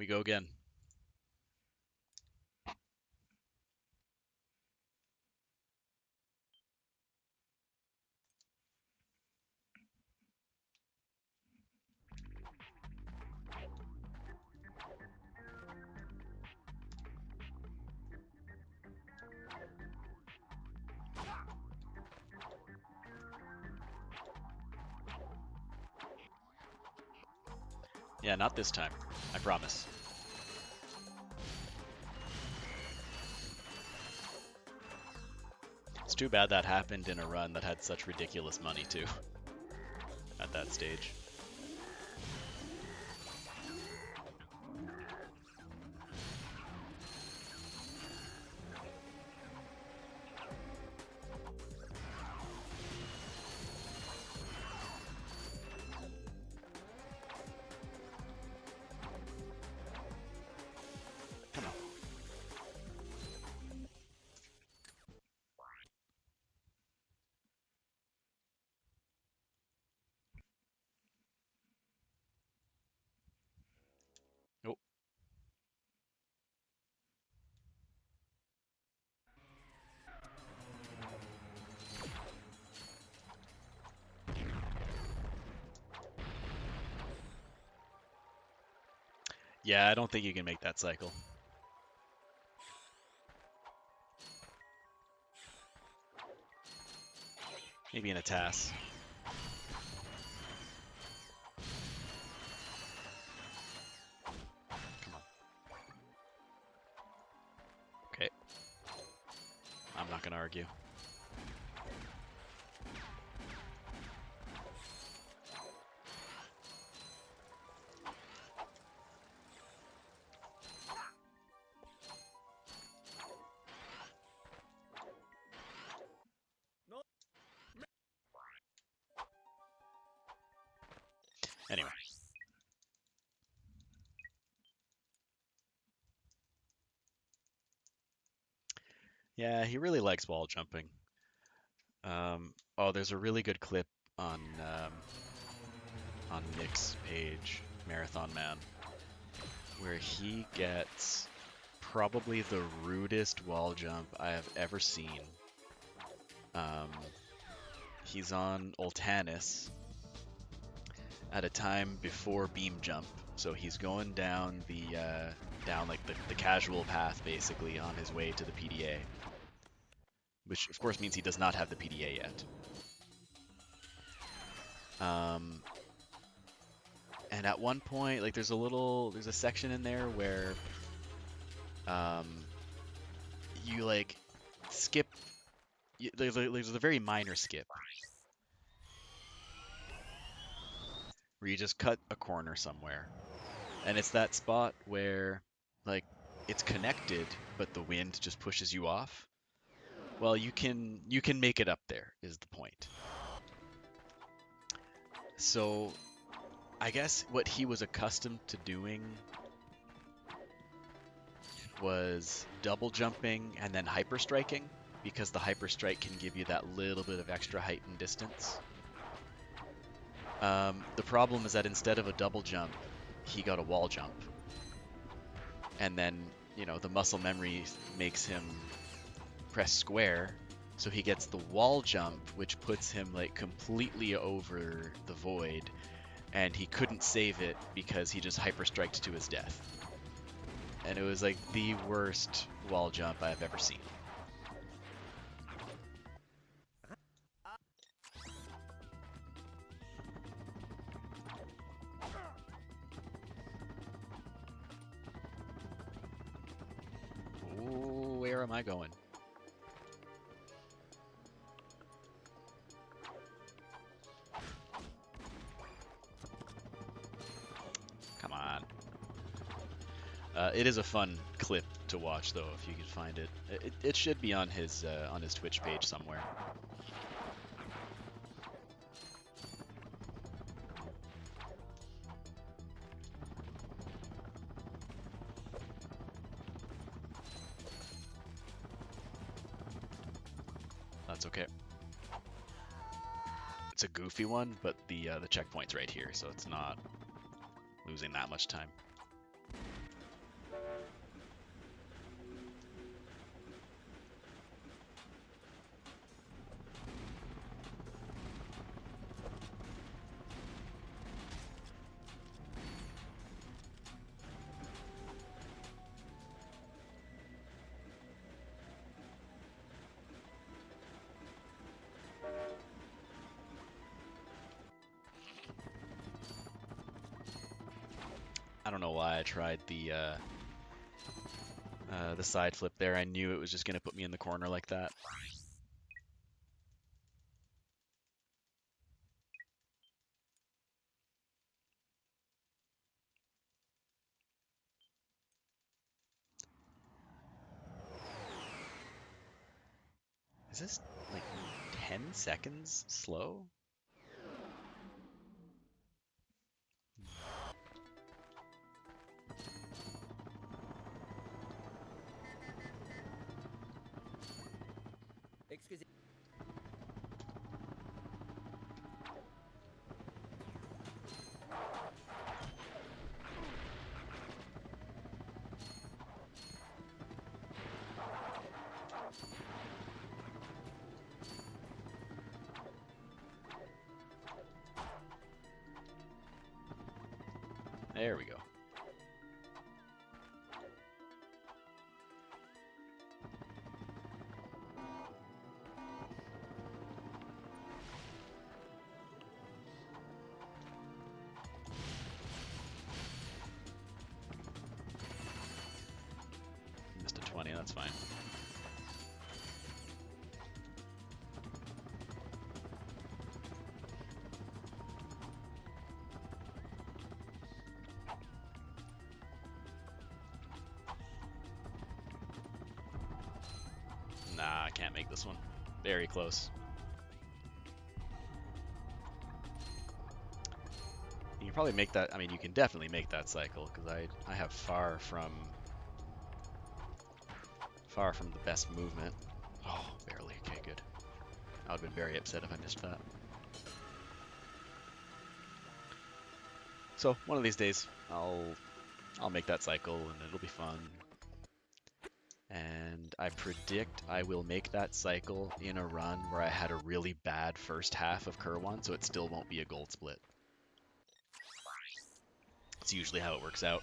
We go again. Yeah, not this time. I promise. It's too bad that happened in a run that had such ridiculous money, too, at that stage. Come on. Oh. Yeah, I don't think you can make that cycle. Maybe in a TAS. Come on. Okay. I'm not gonna argue. Anyway. Yeah, he really likes wall jumping. Oh, there's a really good clip on Nick's page, Marathon Man, where he gets probably the rudest wall jump I have ever seen. He's on Ultanis at a time before beam jump, so he's going down down like the casual path basically on his way to the PDA, which of course means he does not have the PDA yet. And at one point, like there's a section in there where you like skip. There's a very minor skip where you just cut a corner somewhere, and it's that spot where like it's connected, but the wind just pushes you off. Well, you can make it up there is the point. So I guess what he was accustomed to doing was double jumping and then hyper striking, because the hyper strike can give you that little bit of extra height and distance. The problem is that instead of a double jump, he got a wall jump. And then, the muscle memory makes him press square, so he gets the wall jump, which puts him like completely over the void, and he couldn't save it because he just hyper striked to his death. And it was like the worst wall jump I've ever seen. Ooh, where am I going? Come on. It is a fun clip to watch, though, if you can find it. It should be on his Twitch page somewhere. That's okay. It's a goofy one, but the checkpoint's right here, so it's not losing that much time. don't know why I tried the side flip there. I knew it was just going to put me in the corner like that. Is this like 10 seconds slow? Excusez. There we go. Missed a 20, that's fine. Nah, I can't make this one. Very close. You can probably make that, I mean, you can definitely make that cycle, because I have far from the best movement. Oh, barely. Okay, good. I would have been very upset if I missed that. So, one of these days, I'll make that cycle, and it'll be fun. And I predict I will make that cycle in a run where I had a really bad first half of Kerwan, so it still won't be a gold split. It's usually how it works out.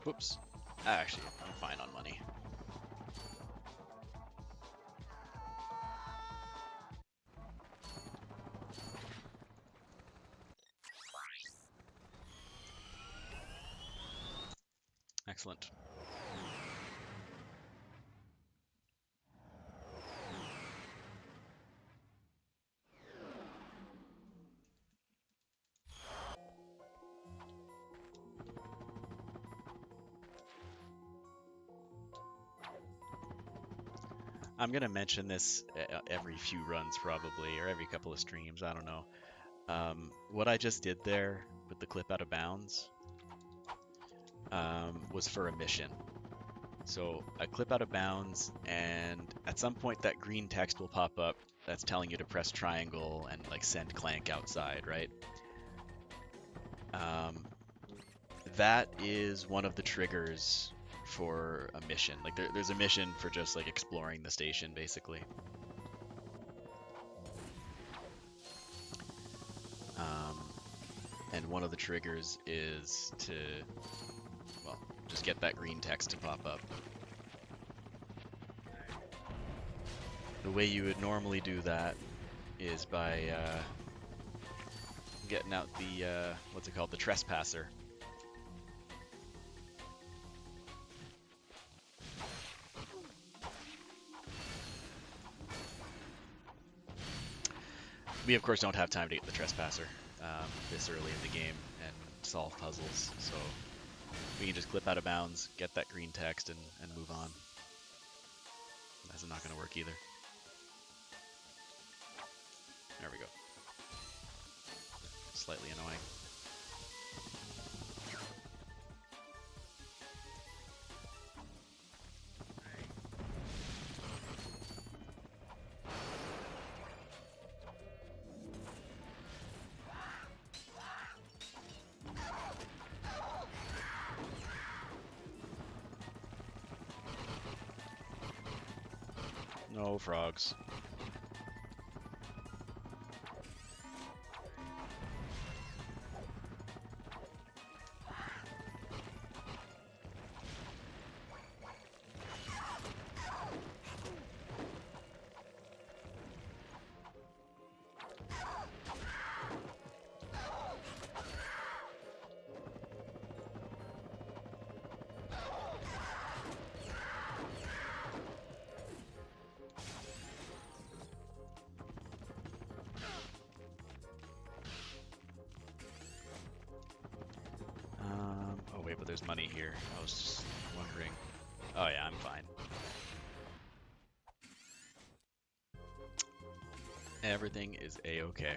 Whoops. Actually, I'm fine on money. Excellent. I'm gonna mention this every few runs probably, or every couple of streams, I don't know. What I just did there with the clip out of bounds was for a mission. So I clip out of bounds, and at some point that green text will pop up that's telling you to press triangle and like send Clank outside, right? That is one of the triggers for a mission. Like there's a mission for just like exploring the station, basically. And one of the triggers is to, well, just get that green text to pop up. The way you would normally do that is by getting out the, what's it called, the trespasser. We of course don't have time to get the trespasser this early in the game and solve puzzles, so we can just clip out of bounds, get that green text, and move on. That's not going to work either. There we go. slightly annoying. No frogs. Oh wait, but there's money here. I was just wondering. Oh yeah, I'm fine. Everything is a-okay.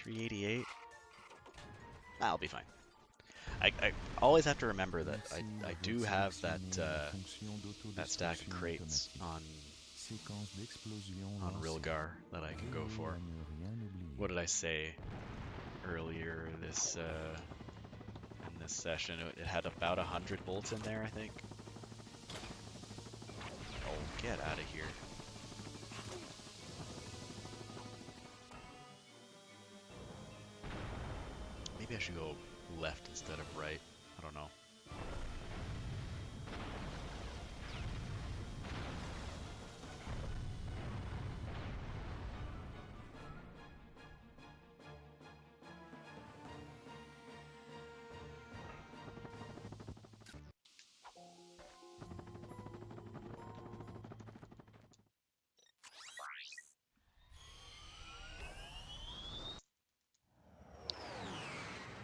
$388. I'll be fine. I always have to remember that I do have that that stack of crates on Rilgar that I can go for. What did I say earlier this in this session? It had about 100 bolts in there, I think. Oh, get out of here. Maybe I should go left instead of right. I don't know.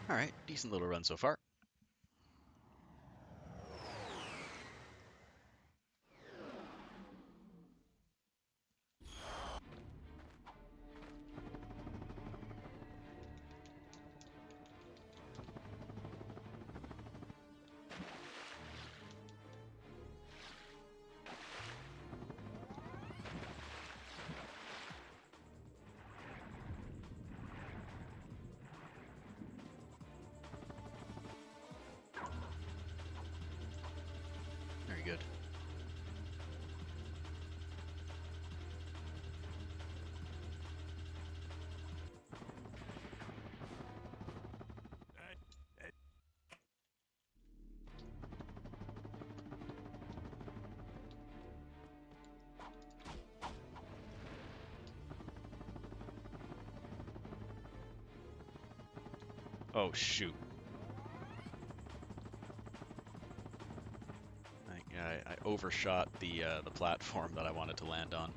Alright, decent little run so far. Very good. Oh shoot. I overshot the platform that I wanted to land on.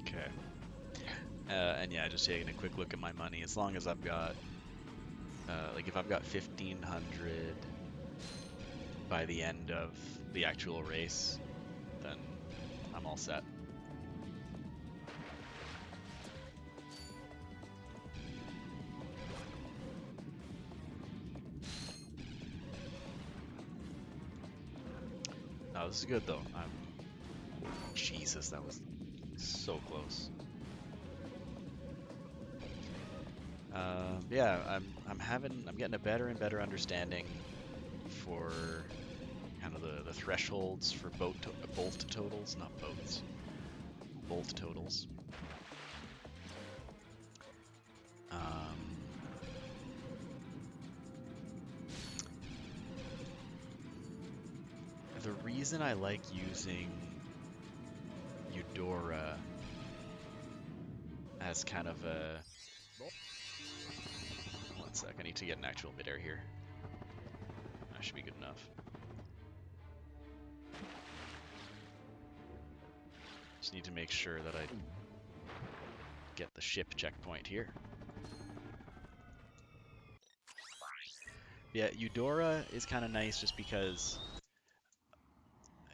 Okay. And yeah, just taking a quick look at my money. As long as I've got Like if I've got 1500 by the end of the actual race, then I'm all set. No, this is good though. Jesus, that was so close. Yeah, I'm getting a better and better understanding for kind of the thresholds for bolt totals, not boats, bolt totals. The reason I like using Eudora as kind of a... One sec, I need to get an actual midair here. That should be good enough. Just need to make sure that I get the ship checkpoint here. Yeah, Eudora is kind of nice just because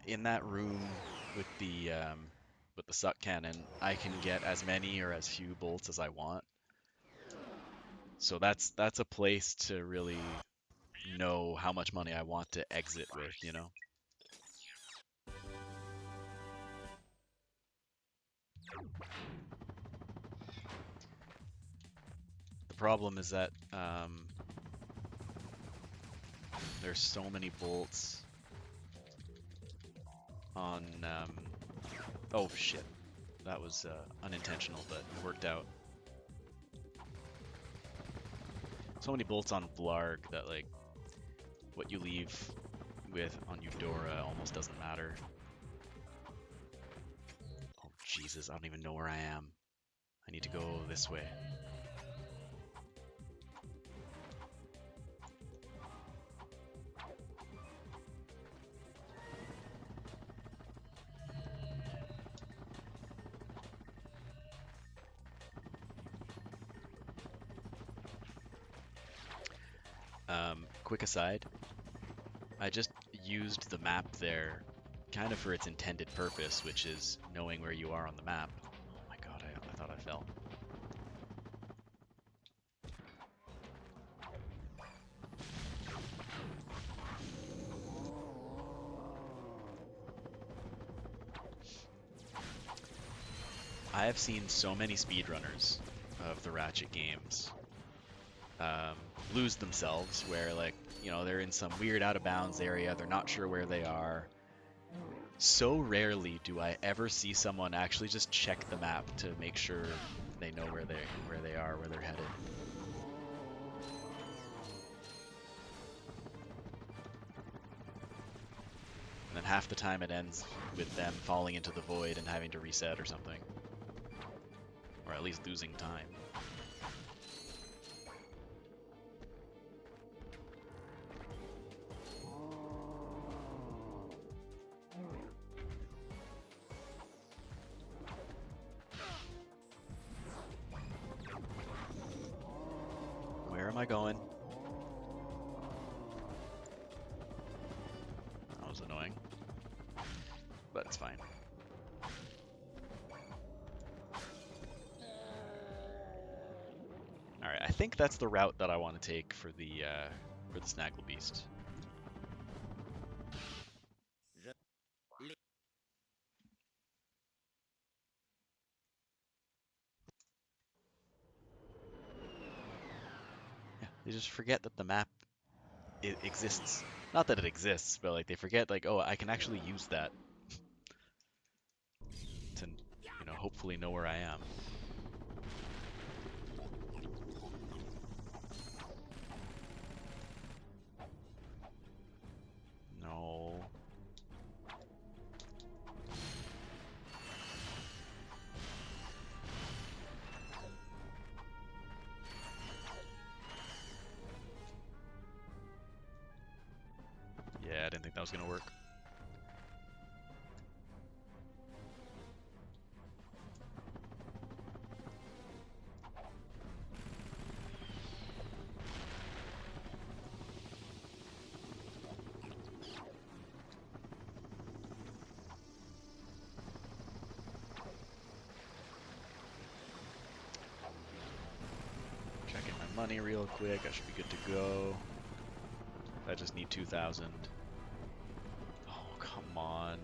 in that room with the suck cannon, I can get as many or as few bolts as I want. So that's a place to really know how much money I want to exit with, you know? The problem is that there's so many bolts on... oh shit, that was unintentional, but it worked out. So many bolts on Vlarg that like what you leave with on Eudora almost doesn't matter. Oh Jesus, I don't even know where I am. I need to go this way. Quick aside, I just used the map there kind of for its intended purpose, which is knowing where you are on the map. Oh my god, I thought I fell. I have seen so many speedrunners of the Ratchet games lose themselves where, like, you know, they're in some weird out of bounds area, they're not sure where they are. So rarely do I ever see someone actually just check the map to make sure they know where they are, where they're headed. And then half the time it ends with them falling into the void and having to reset or something. Or at least losing time. Where am I going? That was annoying. But it's fine. Alright, I think that's the route that I want to take for the Snaggle Beast. Yeah, they just forget that the map exists. Not that it exists, but like they forget, like, oh, I can actually use that to, you know, hopefully know where I am. No. Yeah, I didn't think that was gonna work. money real quick. I should be good to go. I just need 2,000. Oh, come on.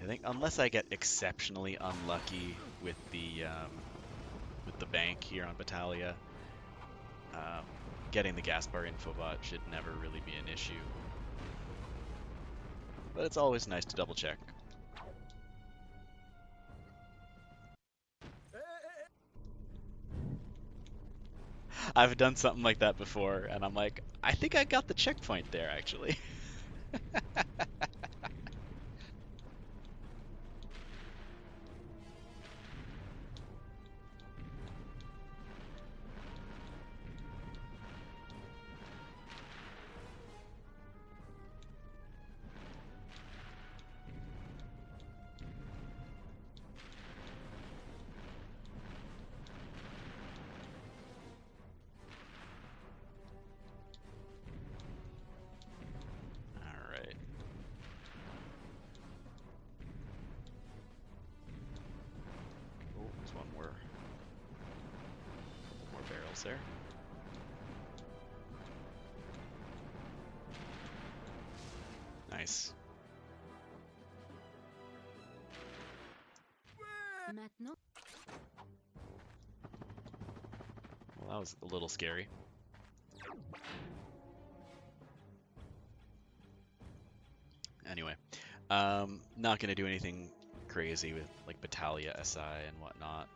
I think unless I get exceptionally unlucky with the bank here on Battaglia, um, getting the gas bar infobot should never really be an issue. But it's always nice to double check. I've done something like that before, and I'm like, I think I got the checkpoint there, actually. Alright. Oh, there's one more barrels there. Nice. Well, that was a little scary. Anyway, not gonna do anything crazy with like Battaglia SI and whatnot.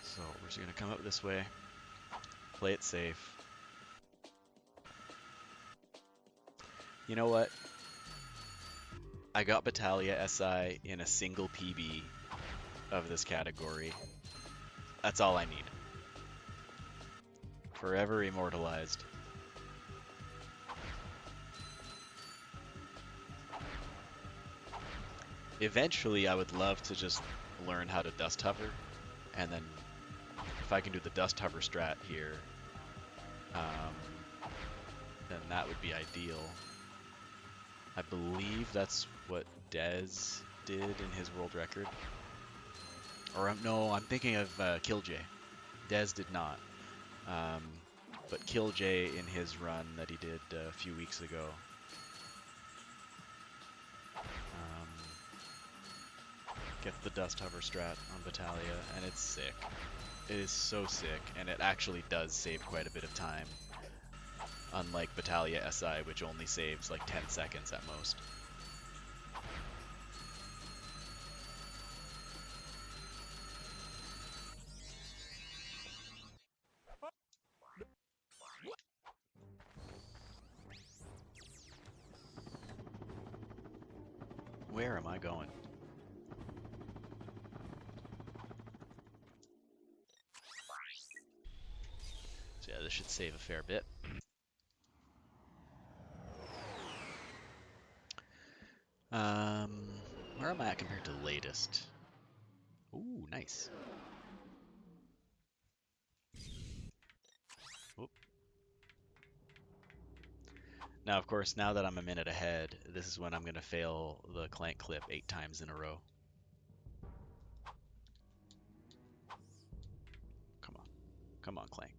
So we're just gonna come up this way, play it safe. You know what? I got Battaglia SI in a single PB of this category. That's all I need. Forever immortalized. Eventually, I would love to just learn how to dust hover, and then if I can do the dust hover strat here, then that would be ideal. I believe that's what Dez did in his world record. Or no, I'm thinking of Killj. Dez did not. But Killj in his run that he did a few weeks ago. Gets the dust hover strat on Battaglia, and it's sick. It is so sick, and it actually does save quite a bit of time. Unlike Battaglia SI, which only saves like 10 seconds at most. Where am I going? So yeah, this should save a fair bit. Where am I at compared to the latest? Ooh, nice. Oop. Now, of course, now that I'm a minute ahead, this is when I'm going to fail the Clank clip 8 times in a row. Come on. Come on, Clank.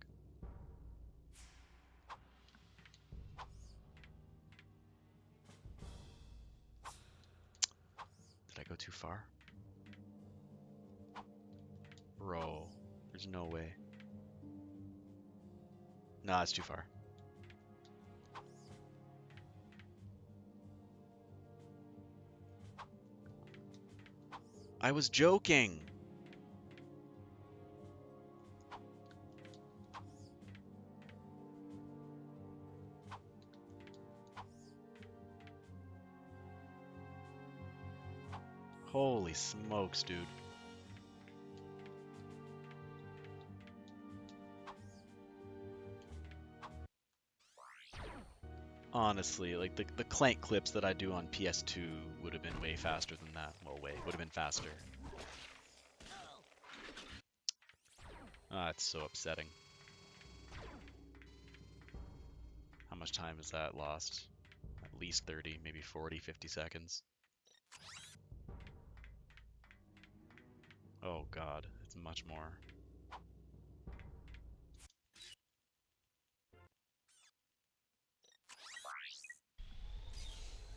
Did I go too far? Bro, there's no way. Nah, it's too far. I was joking! Holy smokes, dude. Honestly, like the Clank clips that I do on PS2 would have been way faster than that. Well, would have been faster. Ah, it's so upsetting. How much time is that lost? At least 30, maybe 40, 50 seconds. Oh god, it's much more.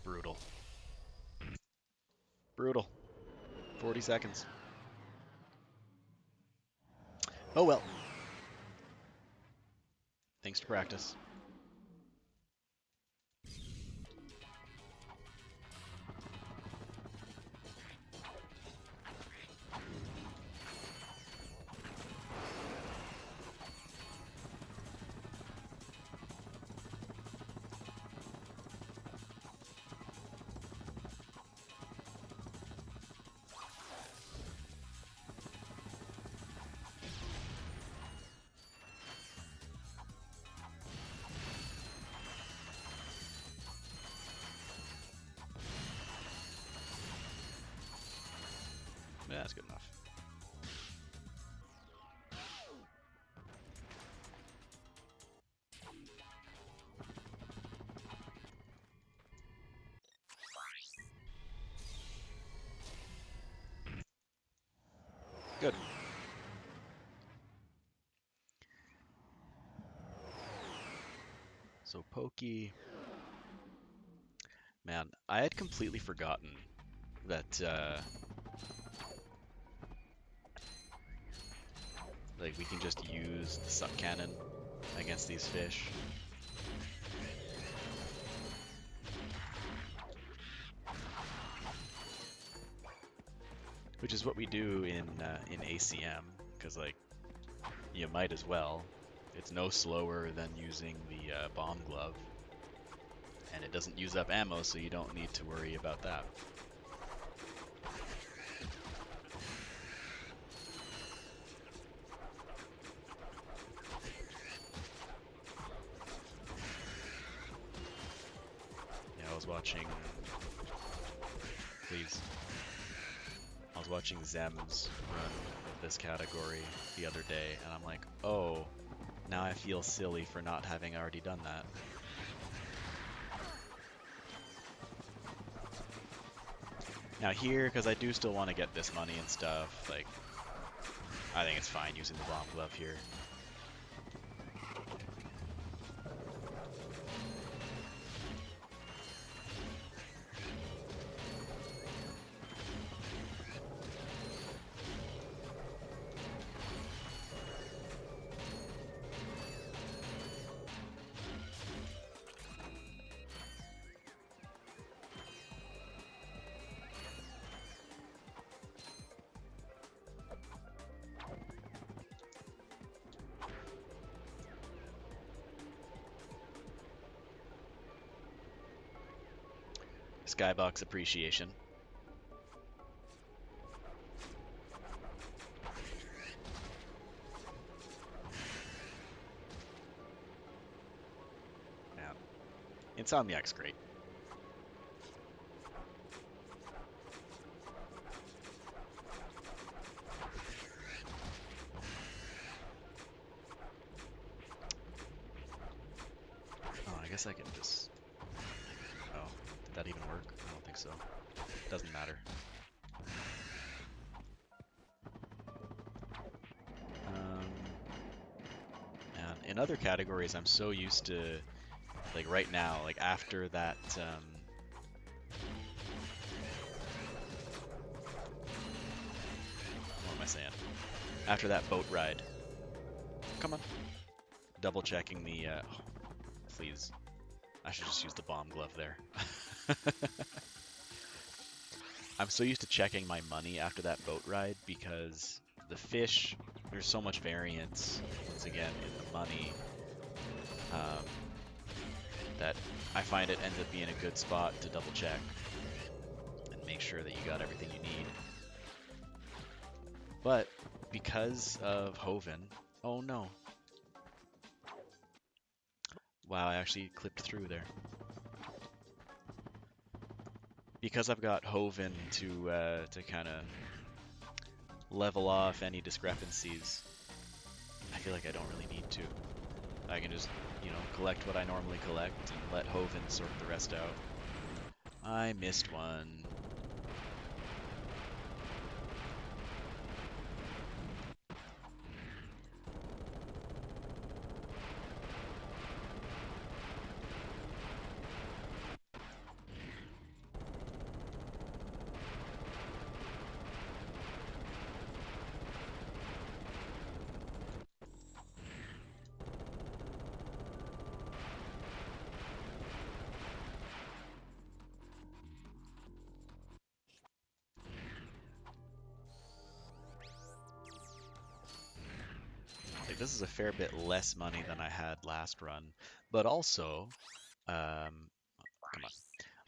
Brutal. Brutal. 40 seconds. Oh well. Thanks to practice. Yeah, that's good enough. Good. So Pokey, man, I had completely forgotten that like we can just use the suck cannon against these fish. Which is what we do in ACM, because like you might as well. It's no slower than using the bomb glove, and it doesn't use up ammo, so you don't need to worry about that. Yeah, I was watching. Please. I was watching Zem's run of this category the other day, and I'm like, oh, now I feel silly for not having already done that. Now here, because I do still want to get this money and stuff, like, I think it's fine using the bomb glove here. Skybox appreciation. Man, Insomniac's great. Oh, I guess I can just... Oh, did that even work? I don't think so. Doesn't matter. And in other categories, I'm so used to, like right now, like after that, what am I saying? After that boat ride. Come on. Double checking the, oh, please. I should just use the bomb glove there. I'm so used to checking my money after that boat ride because the fish, there's so much variance, once again, in the money, that I find it ends up being a good spot to double check and make sure that you got everything you need. But because of Hoven, oh no. Wow, I actually clipped through there. because I've got Hoven to kind of level off any discrepancies, I feel like I don't really need to. I can just, collect what I normally collect and let Hoven sort the rest out. I missed one. Like, this is a fair bit less money than I had last run, but also, come on.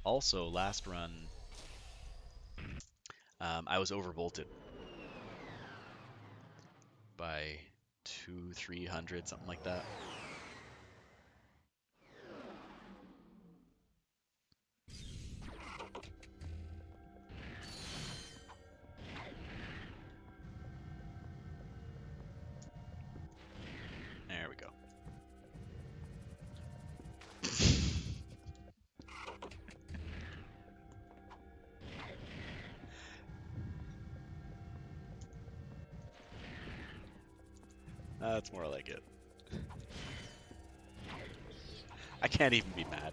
Also, last run, I was overvolted by 300, something like that. There we go. That's more like it. I can't even be mad.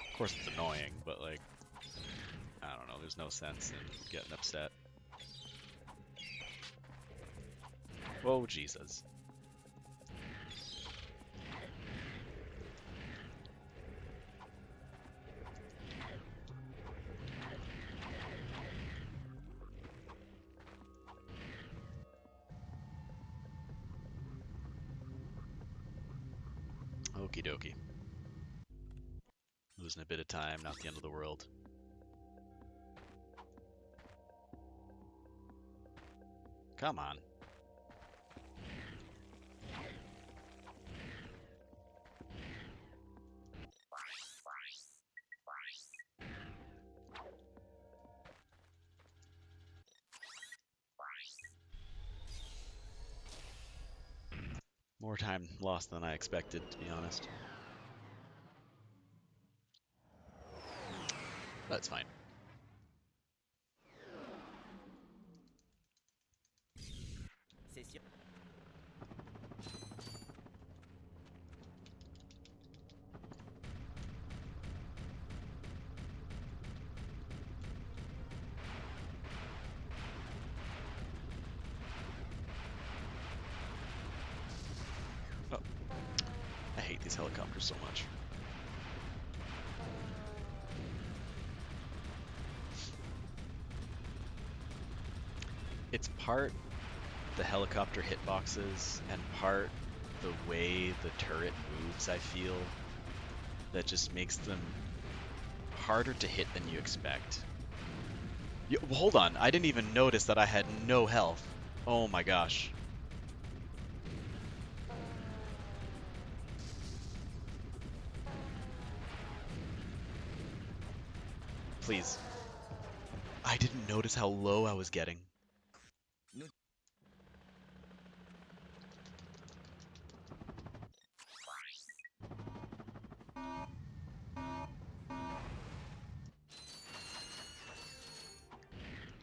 Of course it's annoying, but like, I don't know, there's no sense in getting upset. Oh, Jesus. Okie dokie. Losing a bit of time, not the end of the world. Come on. More time lost than I expected, to be honest. That's fine. Oh, I hate these helicopters so much. It's part the helicopter hitboxes and part the way the turret moves, I feel, that just makes them harder to hit than you expect. Well, hold on, I didn't even notice that I had no health. Oh my gosh. Please. I didn't notice how low I was getting.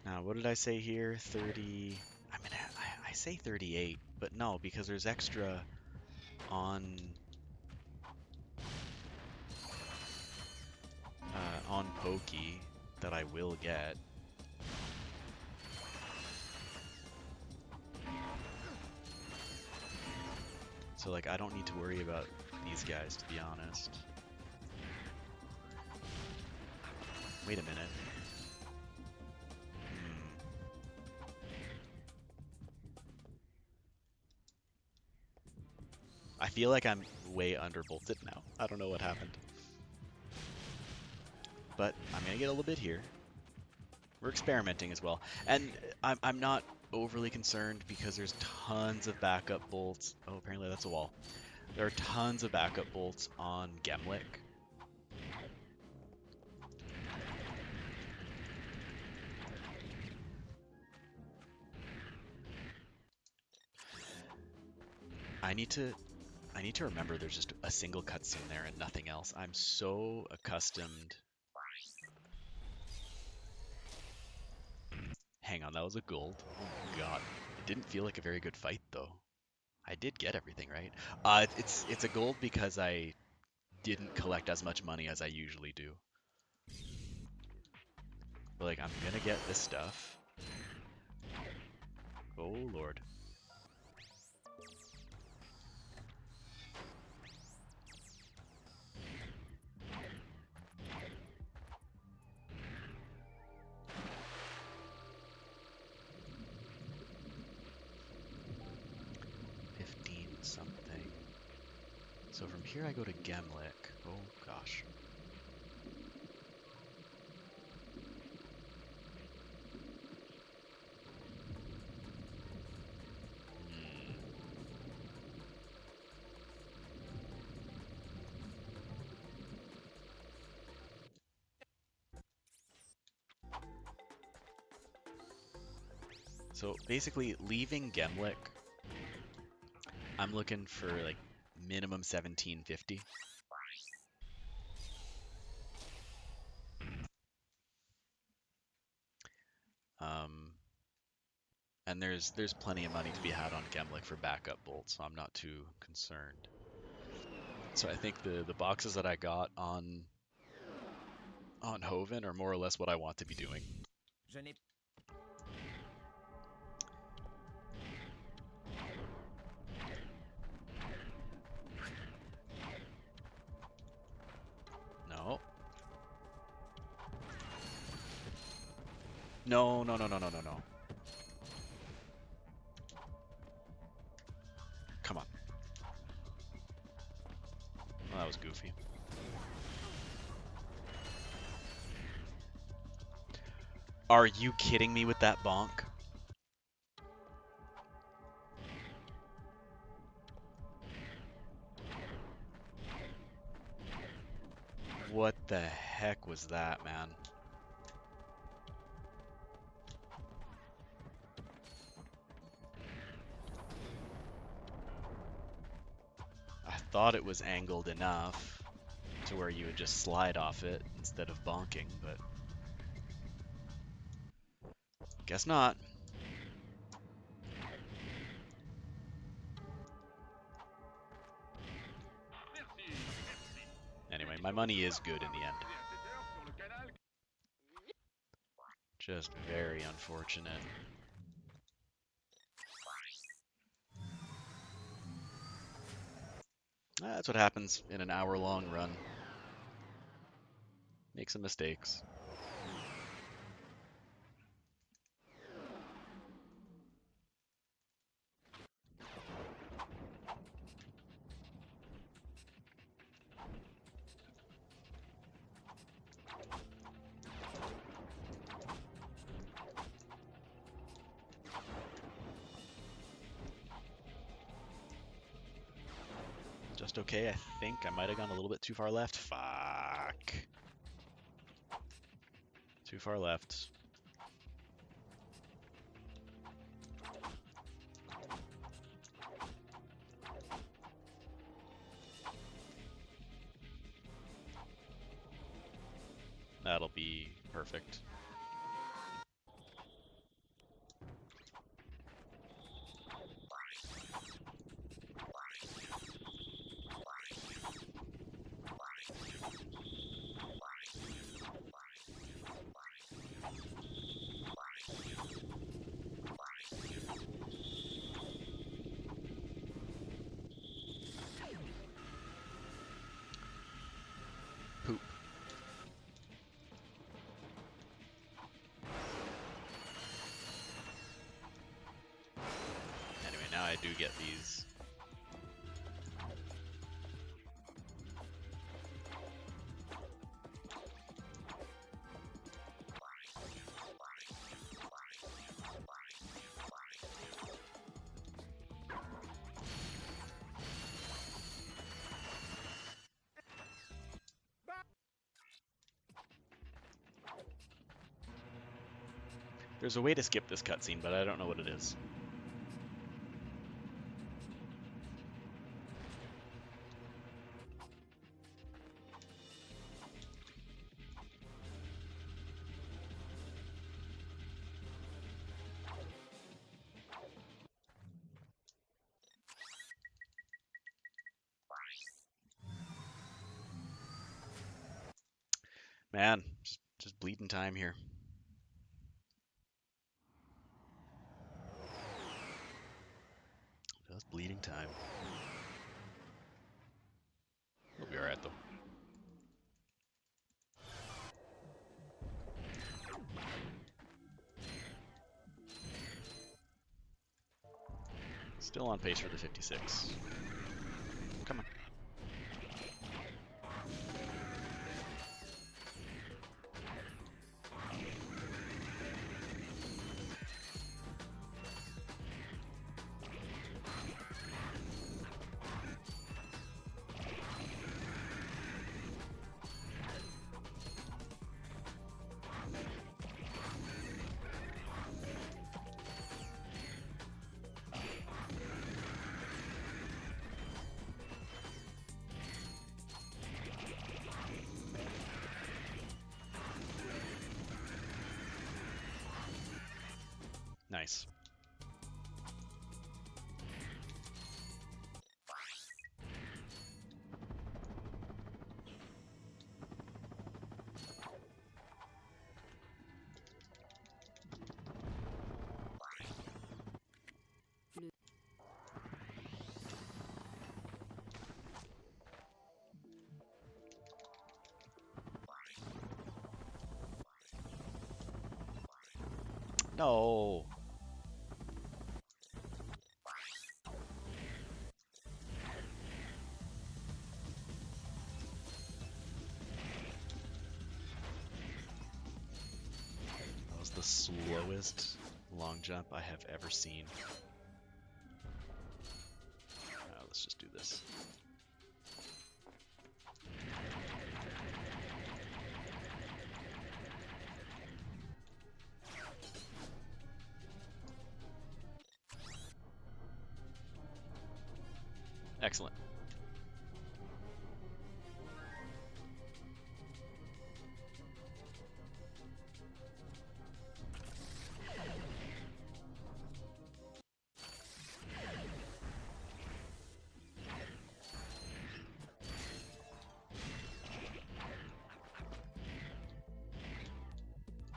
Now, what did I say here? 30... I mean, I say 38, but no, because there's extra on... on Pokey that I will get. So, like, I don't need to worry about these guys, to be honest. Wait a minute. I feel like I'm way underbolted now. I don't know what happened. but I'm going to get a little bit here. We're experimenting as well. And I'm not overly concerned because there's tons of backup bolts. Oh, apparently that's a wall. There are tons of backup bolts on Gemlick. I need to remember there's just a single cutscene there and nothing else. I'm so accustomed. Hang on, that was a gold. Oh my god. It didn't feel like a very good fight though. I did get everything right. It's a gold because I didn't collect as much money as I usually do. But like I'm gonna get this stuff. Oh lord. Something. So from here I go to Gemlick. Oh gosh. So basically leaving Gemlick, I'm looking for like minimum 1750. And there's plenty of money to be had on Gemlick for backup bolts, so I'm not too concerned. So I think the boxes that I got on Hoven are more or less what I want to be doing. No. No, no, no, no, no, no, no. Come on. Well, that was goofy. Are you kidding me with that bonk? What the heck was that, man? I thought it was angled enough to where you would just slide off it instead of bonking, but guess not. Anyway, my money is good in the end. Just very unfortunate. That's what happens in an hour-long run. Make some mistakes. Just okay, I think. I might have gone a little bit too far left. Fuck. Too far left. That'll be perfect. Poop. Anyway, now I do get these. There's a way to skip this cutscene, but I don't know what it is. Man, just bleeding time here. Just bleeding time. We'll be alright though. Still on pace for the 56. Come on. Nice. No. That was the slowest long jump I have ever seen. Let's just do this. Excellent.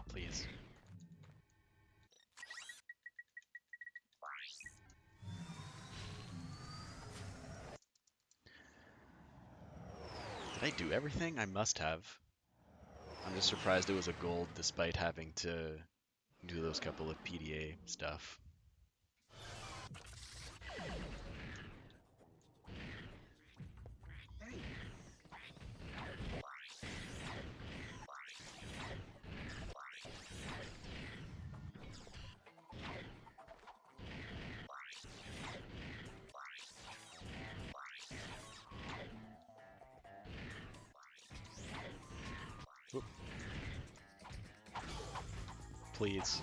Please. Did I do everything? I must have. I'm just surprised it was a gold despite having to do those couple of PDA stuff. Whoop. Please.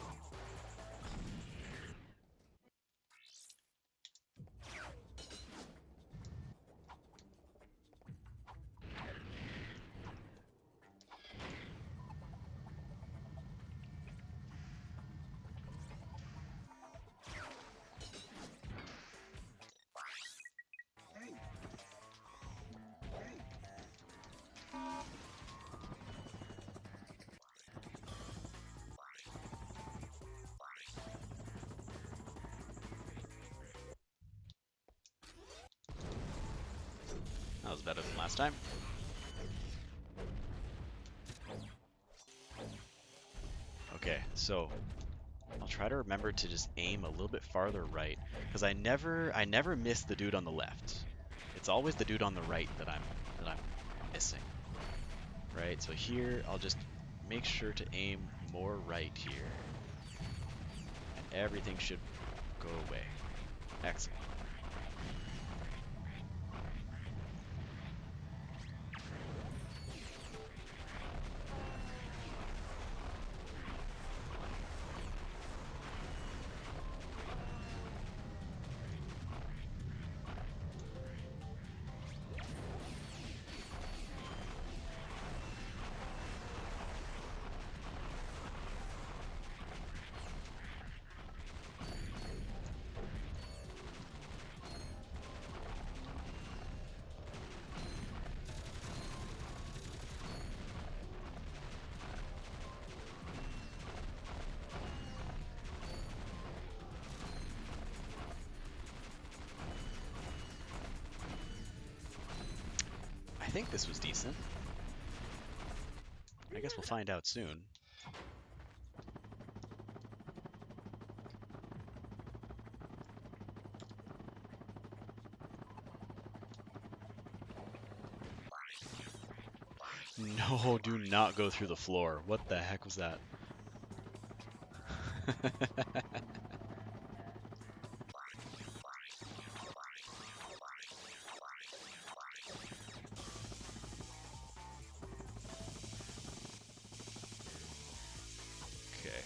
That was better than last time. Okay, so I'll try to remember to just aim a little bit farther right, because I never miss the dude on the left. It's always the dude on the right that I'm missing. Right, so here I'll just make sure to aim more right here, and everything should go away. Excellent. think this was decent. I guess we'll find out soon. No, do not go through the floor. What the heck was that? Okay.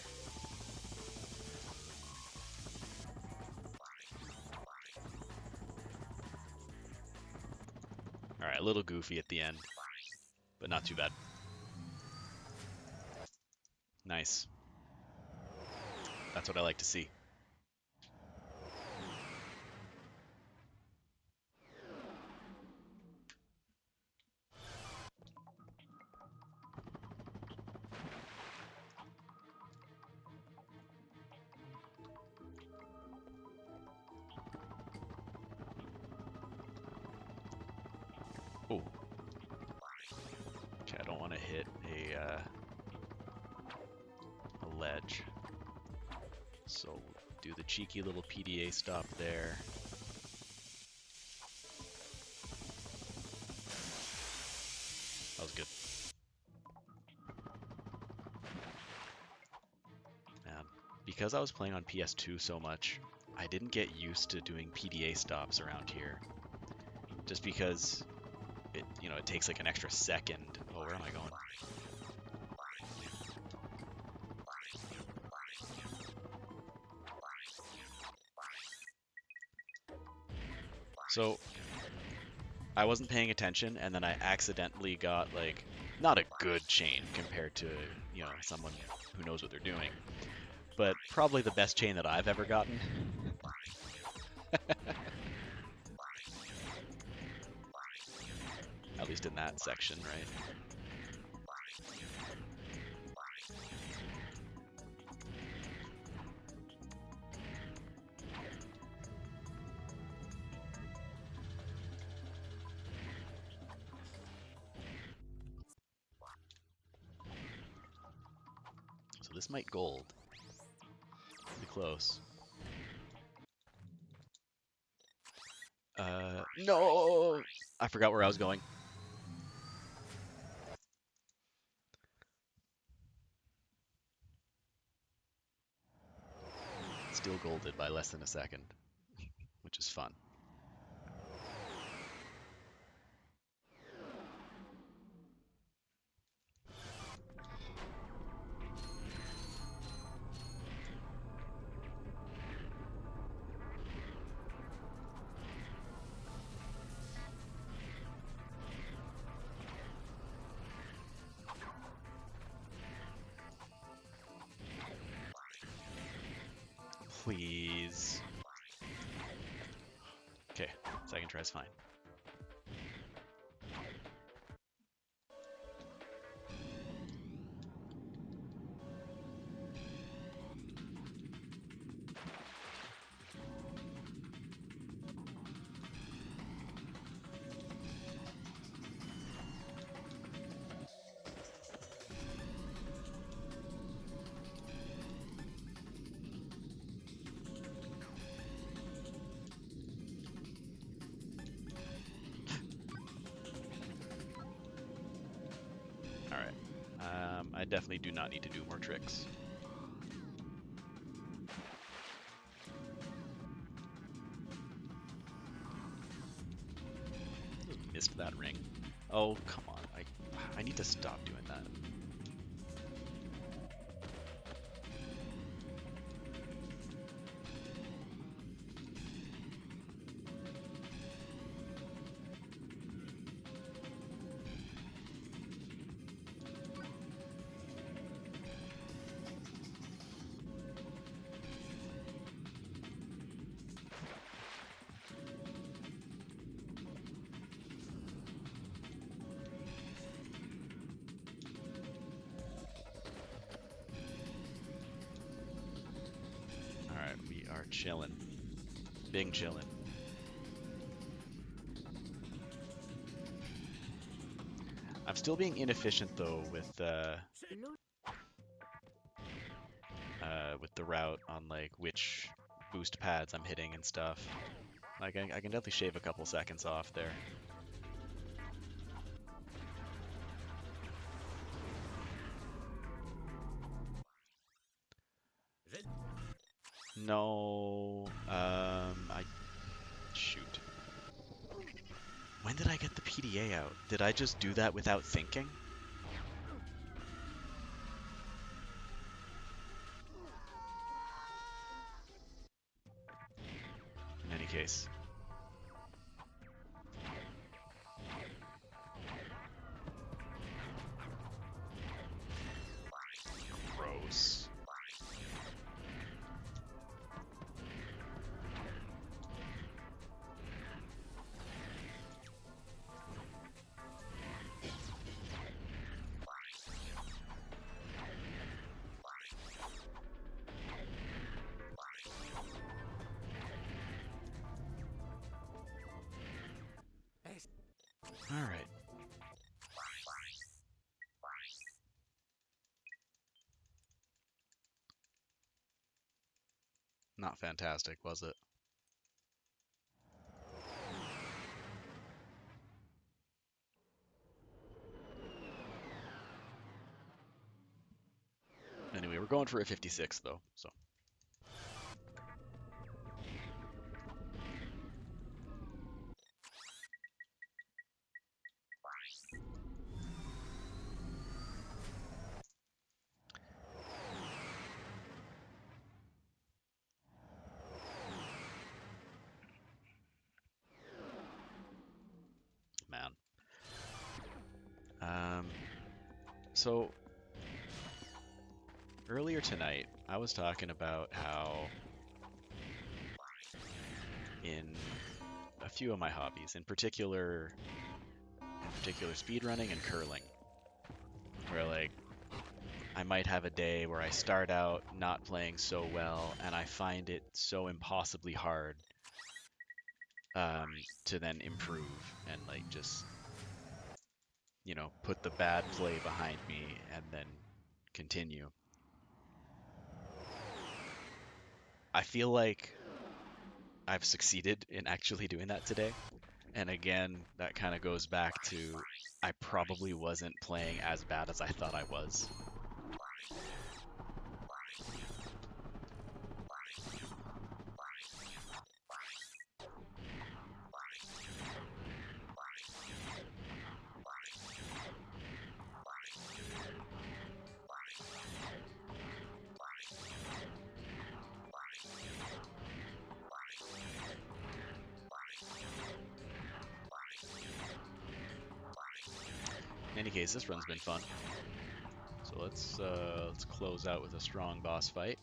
Alright, a little goofy at the end, but not too bad. Nice. That's what I like to see. Oh. Okay, I don't want to hit a ledge. So do the cheeky little PDA stop there. That was good. Man, because I was playing on PS2 so much, I didn't get used to doing PDA stops around here. Just because it, it takes like an extra second. Oh, where am I going? So I wasn't paying attention, and then I accidentally got like not a good chain compared to someone who knows what they're doing, but probably the best chain that I've ever gotten. At least in that section, right? So this might gold. Pretty close. No! I forgot where I was going. Still golded by less than a second, which is fun. Please. Okay, second try's fine. I definitely do not need to do more tricks. Just missed that ring. Oh, come on. I need to stop doing that. Chillin'. Big chillin'. still being inefficient though with the route on like which boost pads I'm hitting and stuff. Like I can definitely shave a couple seconds off there. No, shoot. When did I get the PDA out? Did I just do that without thinking? In any case. Gross. All right. Not fantastic, was it? Anyway, we're going for a 56 though, so. Man. So earlier tonight, I was talking about how in a few of my hobbies, in particular speedrunning and curling, where like I might have a day where I start out not playing so well and I find it so impossibly hard to then improve and like just, you know, put the bad play behind me and then continue. I feel like I've succeeded in actually doing that today. And again, that kind of goes back to I probably wasn't playing as bad as I thought I was. In any case, this run's been fun. So let's close out with a strong boss fight.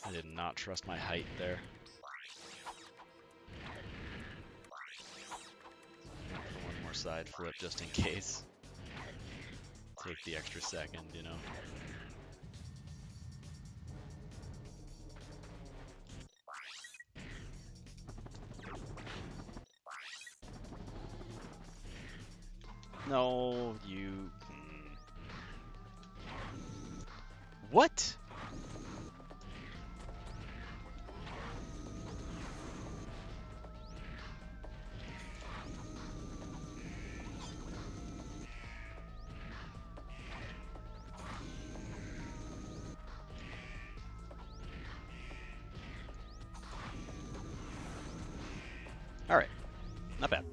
I did not trust my height there. Went for one more side flip just in case. Take the extra second, you know. No, you... What? Alright, not bad.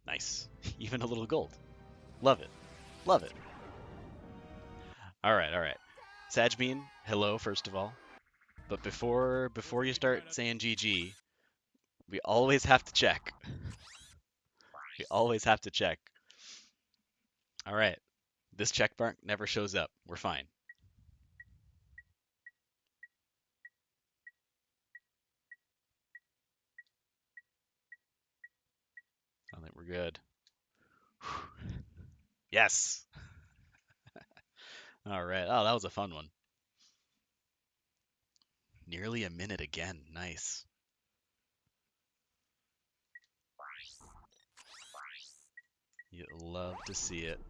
Nice. Even a little gold. Love it. Love it. All right, all right. Sajbean, hello first of all. But before you start saying GG, we always have to check. We always have to check. All right. This check mark never shows up. We're fine. I think we're good. Yes. All right. Oh, that was a fun one. Nearly a minute again. Nice. You love to see it.